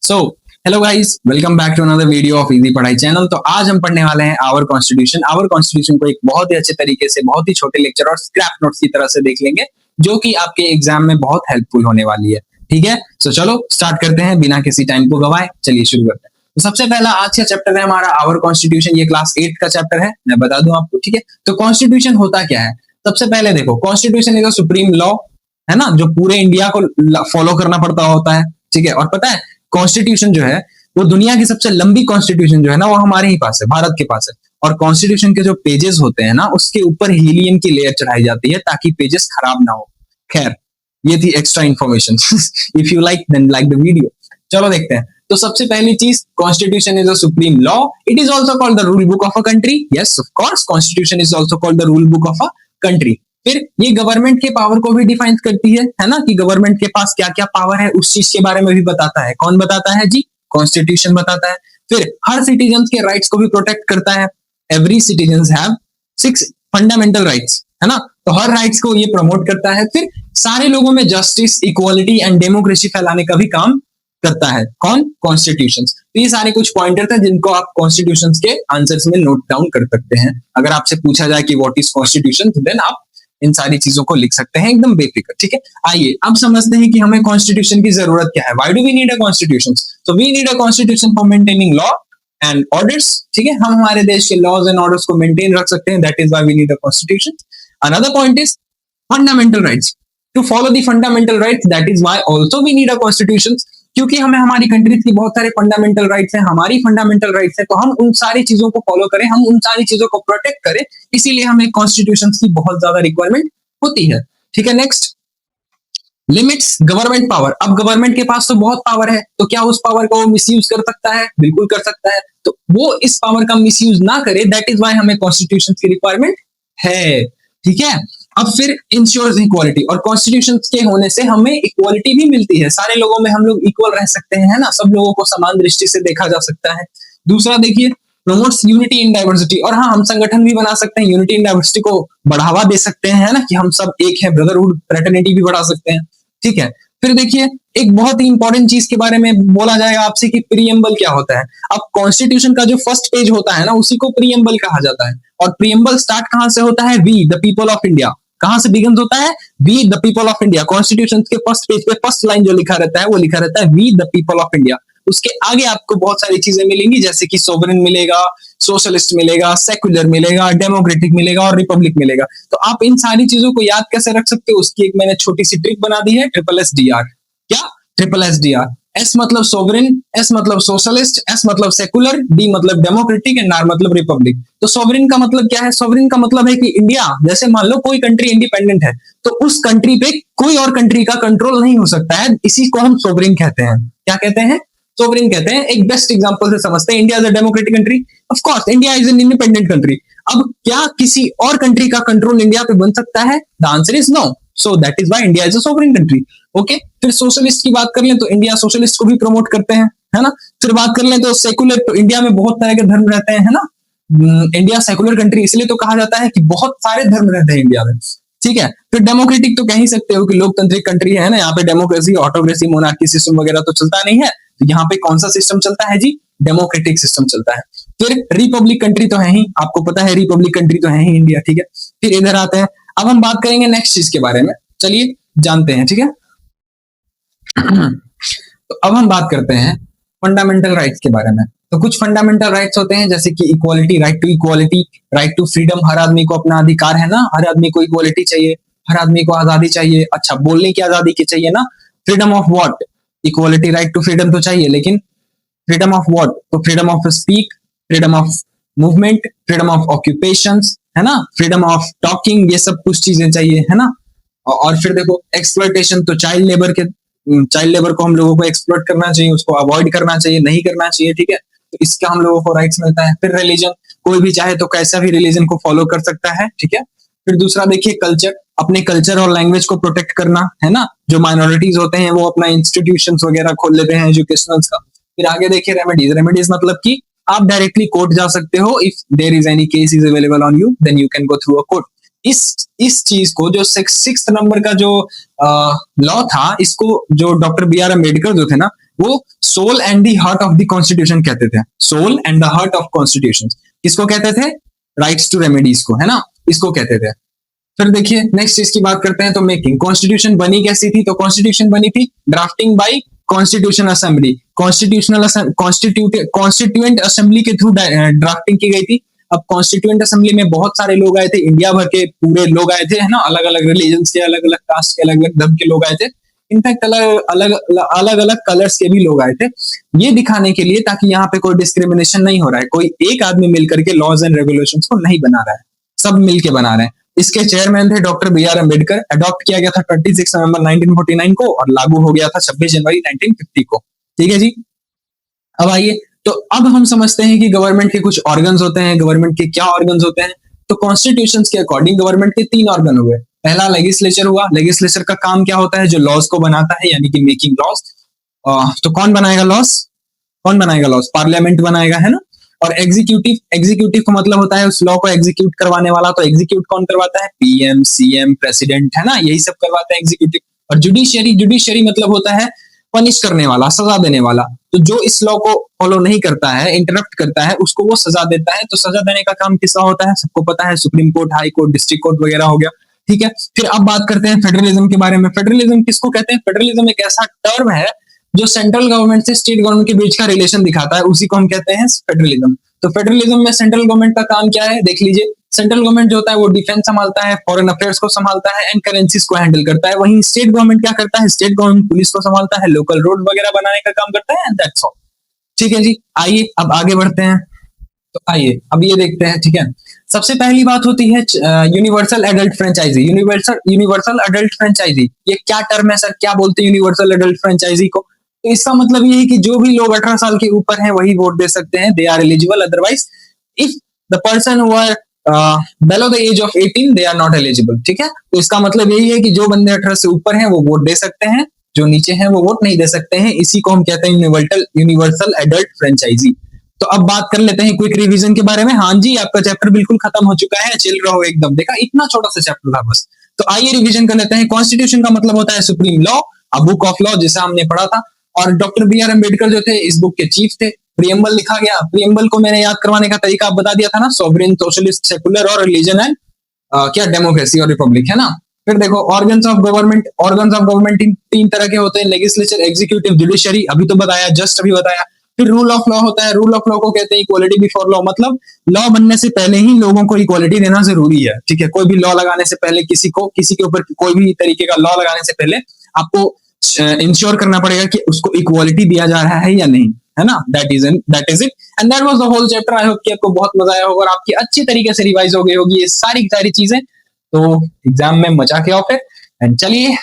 So hello guys, welcome back to another video of easy पढ़ाई channel. तो आज हम पढ़ने वाले हैं आवर कॉन्स्टिट्यूशन। आवर कॉन्स्टिट्यूशन को एक बहुत ही अच्छे तरीके से, बहुत ही छोटे लेक्चर और स्क्रैप नोट्स की तरह से देख लेंगे, जो कि आपके एग्जाम में बहुत हेल्पफुल होने वाली है। ठीक है, तो चलो स्टार्ट करते हैं बिना किसी टाइम को गवाए। चलिए शुरू करते हैं। तो सबसे पहला आज का चैप्टर है हमारा आवर कॉन्स्टिट्यूशन। ये क्लास 8 का चैप्टर है, मैं बता दूं आपको। ठीक है, तो कॉन्स्टिट्यूशन होता क्या है? सबसे पहले देखो, constitution is a supreme law, है ना, जो पूरे इंडिया को फॉलो करना पड़ता होता है। ठीक है, और पता है कॉन्स्टिट्यूशन जो है वो दुनिया की सबसे लंबी कॉन्स्टिट्यूशन जो है ना, वो हमारे ही पास है, भारत के पास है। और कॉन्स्टिट्यूशन के जो पेजेस होते हैं ना, उसके ऊपर हीलियम की लेयर चढ़ाई जाती है ताकि पेजेस खराब ना हो। खैर, ये थी extra information. If you like then like the video. चलो देखते हैं। तो सबसे पहली चीज, constitution is a supreme law. It is also called the rule book of a country. Yes, of course, constitution is also called the rule book of a country. फिर ये government के पावर को भी डिफाइन करती है ना, कि government के पास क्या क्या पावर है, उस चीज के बारे में भी बताता है। कौन बताता है जी? कॉन्स्टिट्यूशन बताता है। फिर हर सिटीजन के राइट्स को भी प्रोटेक्ट करता है। Every citizen have 6 fundamental rights, है ना, तो हर राइट्स को ये प्रमोट करता है। फिर सारे लोगों में जस्टिस, इक्वालिटी एंड डेमोक्रेसी फैलाने का भी काम करता है। कौन? कॉन्स्टिट्यूशन। तो ये सारे कुछ पॉइंटर थे जिनको आप कॉन्स्टिट्यूशन के आंसर्स में नोट डाउन कर सकते हैं। अगर आपसे पूछा जाए कि व्हाट इज कॉन्स्टिट्यूशन, तो देन आप इन सारी चीजों को लिख सकते हैं एकदम बेफिक्र। ठीक है, आइए अब समझते हैं कि हमें कॉन्स्टिट्यूशन की जरूरत क्या है। Why do we need a constitution? So we need a constitution for maintaining law and orders. ठीक है, हम हमारे देश के लॉज एंड ऑर्डर्स को मेंटेन रख सकते हैं। That is why we need a constitution. Another point is fundamental rights. To follow the fundamental rights, that is why also we need a constitution. क्योंकि हमें हमारी कंट्री की बहुत सारे फंडामेंटल राइट्स हैं, हमारी फंडामेंटल राइट्स है, तो हम उन सारी चीजों को फॉलो करें, हम उन सारी चीजों को प्रोटेक्ट करें। इसीलिए हमें कॉन्स्टिट्यूशन की बहुत ज्यादा रिक्वायरमेंट होती है। ठीक है, नेक्स्ट, लिमिट्स गवर्नमेंट पावर। अब गवर्नमेंट के पास तो बहुत पावर है, तो क्या उस पावर को मिसयूज कर सकता है? बिल्कुल कर सकता है। तो वो इस पावर का मिसयूज ना करे, दैट इज व्हाई हमें कॉन्स्टिट्यूशन की रिक्वायरमेंट है। ठीक है, अब फिर इंश्योर्स इक्वालिटी, और कॉन्स्टिट्यूशन के होने से हमें इक्वालिटी भी मिलती है। सारे लोगों में हम लोग इक्वल रह सकते हैं, है ना, सब लोगों को समान दृष्टि से देखा जा सकता है। दूसरा देखिए, प्रमोट्स यूनिटी इन डाइवर्सिटी, और हाँ, हम संगठन भी बना सकते हैं, यूनिटी इन डाइवर्सिटी को बढ़ावा दे सकते हैं, है ना, कि हम सब एक हैं, ब्रदरहुड फ्रेटर्निटी भी बढ़ा सकते हैं। ठीक है, फिर देखिए एक बहुत ही इंपॉर्टेंट चीज के बारे में बोला जाएगा आपसे कि प्रीएम्बल क्या होता है। अब कॉन्स्टिट्यूशन का जो फर्स्ट पेज होता है ना, उसी को प्रीएम्बल कहा जाता है। और प्रीएम्बल स्टार्ट कहां से होता है? We the people of India. कहां से बिगिन होता है? We the people of India. Constitution के फर्स्ट पेज पे फर्स्ट लाइन जो लिखा रहता है वो लिखा रहता है we the people of India. उसके आगे आपको बहुत सारी चीजें मिलेंगी, जैसे कि सोवरेन मिलेगा, सोशलिस्ट मिलेगा, सेक्युलर मिलेगा, डेमोक्रेटिक मिलेगा और रिपब्लिक मिलेगा। तो आप इन सारी चीजों को याद कैसे रख सकते हो, उसकी एक मैंने छोटी सी ट्रिक बना दी है, SSSDR। क्या? SSSDR। एस मतलब सोवरेन, एस मतलब सोशलिस्ट, एस मतलब सेकुलर, डी मतलब डेमोक्रेटिक एंड आर मतलब रिपब्लिक। तो सोवरेन का मतलब क्या है? सोवरेन का मतलब है कि इंडिया, जैसे मान लो कोई कंट्री इंडिपेंडेंट है, तो उस कंट्री पे कोई और कंट्री का कंट्रोल नहीं हो सकता है। इसी को हम सोवरेन कहते हैं। क्या कहते हैं? सोवरेन कहते हैं। एक बेस्ट एग्जांपल से समझते हैं, India is a democratic country, of course India is an independent country. अब क्या किसी और कंट्री का कंट्रोल इंडिया पे बन सकता है? The answer is no. So that is why India is a sovereign country. Okay, फिर सोशलिस्ट की बात कर लें तो इंडिया सोशलिस्ट को भी प्रमोट करते हैं, है ना। फिर बात कर लें तो सेकुलर, तो इंडिया में बहुत तरह के धर्म रहते हैं, है ना। इंडिया सेकुलर कंट्री इसलिए तो कहा जाता है कि बहुत सारे धर्म रहते हैं इंडिया में। ठीक है, फिर डेमोक्रेटिक तो कह ही सकते हो कि लोकतांत्रिक कंट्री है ना, यहाँ पे डेमोक्रेसी, ऑटोक्रेसी, मोनार्की सिस्टम वगैरह तो चलता नहीं है। तो यहाँ पे कौन सा सिस्टम चलता है जी? डेमोक्रेटिक सिस्टम चलता है। फिर रिपब्लिक कंट्री तो है ही, आपको पता है रिपब्लिक कंट्री तो है ही इंडिया। ठीक है, फिर इधर आते हैं, अब हम बात करेंगे नेक्स्ट चीज के बारे में। चलिए जानते हैं। ठीक है, तो अब हम बात करते हैं फंडामेंटल राइट्स के बारे में। तो कुछ फंडामेंटल राइट्स होते हैं, जैसे कि equality, right to equality, right to freedom, हर आदमी को अपना अधिकार है ना, हर आदमी को इक्वालिटी चाहिए, हर आदमी को आजादी चाहिए। अच्छा, बोलने की आजादी की चाहिए ना। Freedom of what? Equality, right to freedom तो चाहिए, लेकिन फ्रीडम ऑफ व्हाट? तो freedom of speak, freedom of movement, freedom of occupation, है ना, फ्रीडम ऑफ टॉकिंग, ये सब कुछ चीजें चाहिए, है ना। और फिर देखो एक्सप्लॉयटेशन, तो चाइल्ड लेबर को हम लोगों को एक्सप्लॉइट करना चाहिए, उसको अवॉइड करना चाहिए, नहीं करना चाहिए। ठीक है, तो इसका हम लोगों को राइट्स मिलता है। फिर रिलीजन, कोई भी चाहे तो कैसा भी रिलीजन को फॉलो कर सकता है। ठीक है, फिर दूसरा देखिए कल्चर, अपने कल्चर और लैंग्वेज को प्रोटेक्ट करना, है ना। जो माइनॉरिटीज होते हैं वो अपना इंस्टीट्यूशंस वगैरह खोल लेते हैं एजुकेशनल्स का। फिर आगे देखिए रेमेडीज। रेमेडीज मतलब कि आप डायरेक्टली कोर्ट जा सकते हो। If there is any case is available on you, then you can go through a court. इस चीज को, जो 6th नंबर का जो लॉ था, इसको जो डॉक्टर बी आर अम्बेडकर जो थे ना, वो soul and the heart of the constitution कहते थे। Soul and the heart of constitution किसको कहते थे? राइट्स टू रेमेडीज को, है ना, इसको कहते थे। फिर देखिए नेक्स्ट चीज की बात करते हैं तो मेकिंग। कॉन्स्टिट्यूशन बनी कैसी थी? तो कॉन्स्टिट्यूशन बनी थी drafting bye constitution assembly. Constituent assembly के थ्रू ड्राफ्टिंग की गई थी। अब कॉन्स्टिट्यूएंट असेंबली में बहुत सारे लोग आए थे, इंडिया भर के पूरे लोग आए थे, है ना, अलग अलग रिलीजन के, अलग अलग कास्ट के, अलग अलग धर्म के लोग आए थे। इनफैक्ट अलग अलग कलर्स के भी लोग आए थे, ये दिखाने के लिए ताकि यहाँ पे कोई डिस्क्रिमिनेशन नहीं हो रहा है, कोई एक आदमी मिलकर के लॉज एंड रेगुलेशंस को नहीं बना रहा है, सब मिलके बना रहे हैं। इसके चेयरमैन थे doctor B R Ambedkar. Adopt किया गया था 26 नवंबर 1949 को और लागू हो गया था 26 जनवरी 1950 को। ठीक है जी। अब आइए, तो अब हम समझते हैं कि गवर्नमेंट के कुछ ऑर्गन्स होते हैं। गवर्नमेंट के क्या ऑर्गन्स होते हैं? तो कॉन्स्टिट्यूशंस के अकॉर्डिंग गवर्नमेंट के 3 ऑर्गन हुए। पहला लेजिस्लेचर हुआ। लेजिस्लेचर का काम क्या होता है? जो लॉज को बनाता है, यानी कि मेकिंग लॉज। तो कौन बनाएगा लॉज? कौन बनाएगा लॉज? पार्लियामेंट बनाएगा, है ना। और एग्जीक्यूटिव, एग्जीक्यूटिव का मतलब होता है उस लॉ को एग्जीक्यूट करवाने वाला। तो एग्जीक्यूट कौन करवाता है? पीएम, सीएम, प्रेसिडेंट, है ना, यही सब करवाता है एग्जीक्यूटिव। और जुडिशियरी, जुडिशियरी मतलब होता है पनिश करने वाला, सजा देने वाला। तो जो इस लॉ को फॉलो नहीं करता है, इंटरप्ट करता है, उसको वो सजा देता है। तो सजा देने का काम किसका होता है? सबको पता है, supreme court, high court, district court वगैरह हो गया। ठीक है। फिर अब बात करते हैं फेडरलिज्म के बारे में। फेडरलिज्म किसको कहते हैं? फेडरलिज्म एक ऐसा टर्म है जो सेंट्रल गवर्नमेंट से स्टेट गवर्नमेंट के बीच का रिलेशन दिखाता है, उसी को हम कहते हैं फेडरलिज्म। तो फेडरलिज्म में सेंट्रल गवर्नमेंट का काम क्या है? देख लीजिए, सेंट्रल गवर्नमेंट जो होता है वो डिफेंस संभालता है, फॉरेन अफेयर्स को संभालता है एंड करेंसीज को हैंडल करता है। वहीं स्टेट गवर्नमेंट क्या करता है? स्टेट गवर्नमेंट पुलिस को संभालता है, लोकल रोड वगैरह बनाने का काम करता है, एंड दैट्स ऑल। ठीक है जी। आइए अब आगे बढ़ते हैं। तो आइए अब ये देखते हैं। ठीक है, सबसे पहली बात होती है universal adult franchise. Universal adult franchise ये क्या टर्म है सर? क्या बोलते हैं यूनिवर्सल एडल्ट फ्रेंचाइजी को? तो इसका मतलब ये है कि जो भी लोग 18 साल के ऊपर हैं वही वोट दे सकते हैं। They are eligible, otherwise if the person who are below the age of 18 they are not eligible। ठीक है, तो इसका मतलब यही है कि जो बंदे 18 से ऊपर हैं वो वोट दे सकते हैं, जो नीचे हैं वो वोट नहीं दे सकते हैं। इसी को हम कहते हैं यूनिवर्सल एडल्ट फ्रेंचाइजी। तो अब बात कर लेते हैं क्विक रिवीजन के बारे में। हाँ जी, आपका चैप्टर बिल्कुल खत्म हो चुका है, चिल रहो एकदम। देखा, इतना छोटा सा चैप्टर था बस। तो आइए रिवीजन कर लेते हैं। कॉन्स्टिट्यूशन का मतलब होता है supreme law, a book of law, जिसे हमने पढ़ा था। और डॉक्टर बी आर अम्बेडकर जो थे इस बुक के चीफ थे। प्रियम्बल लिखा गया। प्रियम्बल को मैंने याद करवाने का तरीका आप बता दिया था ना, सॉवरेन, सोशलिस्ट, सेकुलर और रिलीजन एंड क्या डेमोक्रेसी और रिपब्लिक, है ना। फिर देखो organs of government. Organs of government तीन तरह के होते हैं, लेजिस्लेचर, एग्जीक्यूटिव, जुडिशरी, अभी तो बताया, जस्ट अभी बताया। फिर रूल ऑफ लॉ होता है। रूल ऑफ लॉ को कहते हैं इक्वालिटी बिफोर लॉ, मतलब लॉ बनने से पहले ही लोगों को इक्वालिटी देना जरूरी है। ठीक है, कोई भी लॉ लगाने से पहले किसी के ऊपर कोई भी तरीके का लॉ लगाने से पहले आपको इंश्योर करना पड़ेगा कि उसको इक्वालिटी दिया जा रहा है या नहीं, है ना। That is it and that was the whole chapter. I hope कि आपको बहुत मजा आया होगा और आपकी अच्छी तरीके से रिवाइज हो गई होगी ये सारी चीजें। तो एग्जाम में मचा के आओ फिर। एंड चलिए